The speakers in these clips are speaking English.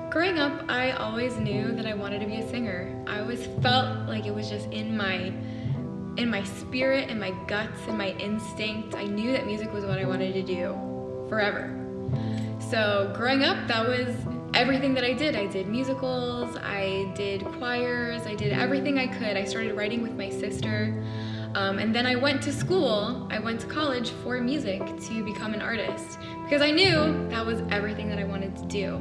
Growing up, I always knew that I wanted to be a singer. I always felt like it was just in my spirit, in my guts, in my instinct. I knew that music was what I wanted to do forever. So growing up, that was everything that I did. I did musicals, I did choirs, I did everything I could. I started writing with my sister. And then I went to school, I went to college for music to become an artist because I knew that was everything that I wanted to do.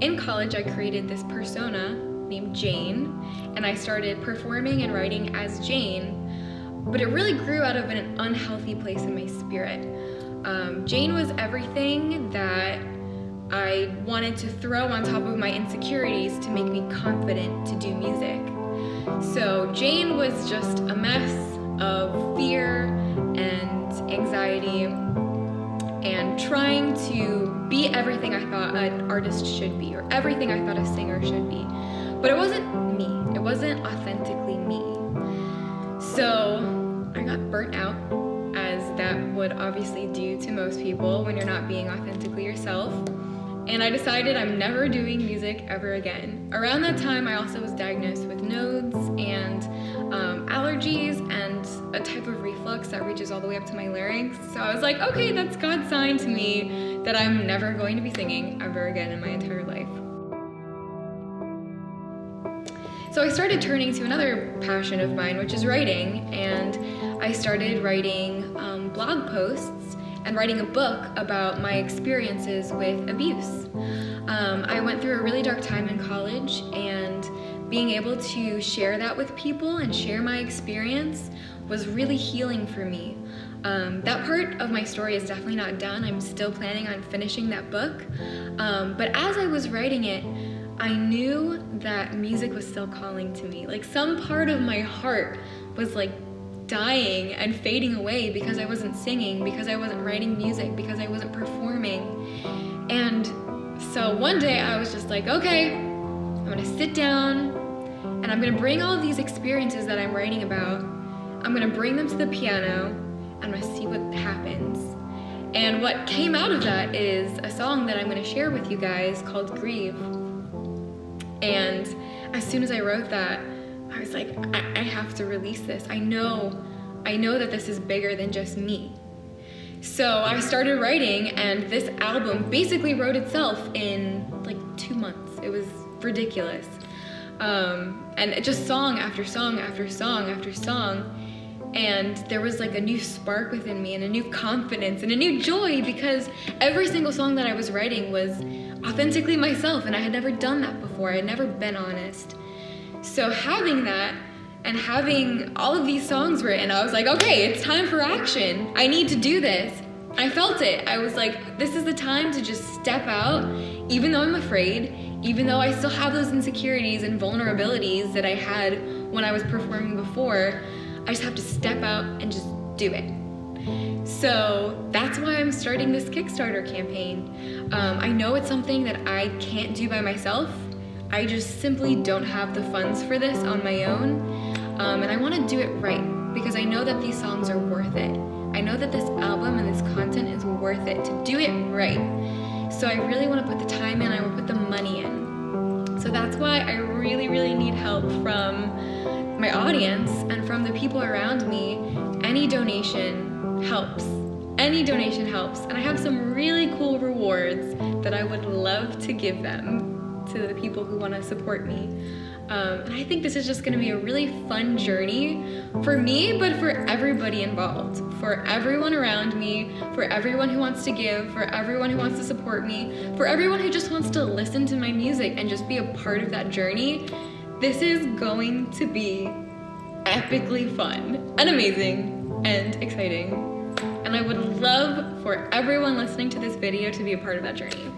In college, I created this persona named Jane, and I started performing and writing as Jane, but it really grew out of an unhealthy place in my spirit. Jane was everything that I wanted to throw on top of my insecurities to make me confident to do music. So Jane was just a mess of fear and anxiety and trying to be everything I thought an artist should be or everything I thought a singer should be. But it wasn't me. It wasn't authentically me. So I got burnt out, as that would obviously do to most people when you're not being authentically yourself. And I decided I'm never doing music ever again. Around that time, I also was diagnosed with nodes and allergies and a type of reflux that reaches all the way up to my larynx. So I was like, okay, that's God's sign to me that I'm never going to be singing ever again in my entire life. So I started turning to another passion of mine, which is writing, and I started writing blog posts and writing a book about my experiences with abuse. I went through a really dark time in college, and being able to share that with people and share my experience was really healing for me. That part of my story is definitely not done. I'm still planning on finishing that book. But as I was writing it, I knew that music was still calling to me. Like some part of my heart was like dying and fading away because I wasn't singing, because I wasn't writing music, because I wasn't performing. And so one day I was just like, okay, I'm gonna sit down and I'm gonna bring all of these experiences that I'm writing about, I'm gonna bring them to the piano and I'm gonna see what happens. And what came out of that is a song that I'm gonna share with you guys called Grieve. And as soon as I wrote that, I was like, I have to release this. I know that this is bigger than just me. So I started writing, and this album basically wrote itself in like 2 months. It was ridiculous. And it just song after song after song after song. And there was like a new spark within me and a new confidence and a new joy because every single song that I was writing was authentically myself, and I had never done that before. I had never been honest. So having that and having all of these songs written, I was like, okay, it's time for action. I need to do this. I felt it. I was like, this is the time to just step out, even though I'm afraid, even though I still have those insecurities and vulnerabilities that I had when I was performing before. I just have to step out and just do it. So that's why I'm starting this Kickstarter campaign. I know it's something that I can't do by myself. I just simply don't have the funds for this on my own. And I want to do it right because I know that these songs are worth it. I know that this album and this content is worth it to do it right. So I really want to put the time in, I want to put the money in. So that's why I really, really need help from my audience and from the people around me. Any donation helps. Any donation helps. And I have some really cool rewards that I would love to give them to the people who want to support me. And I think this is just going to be a really fun journey for me, but for everybody involved, for everyone around me, for everyone who wants to give, for everyone who wants to support me, for everyone who just wants to listen to my music and just be a part of that journey. This is going to be epically fun and amazing and exciting. And I would love for everyone listening to this video to be a part of that journey.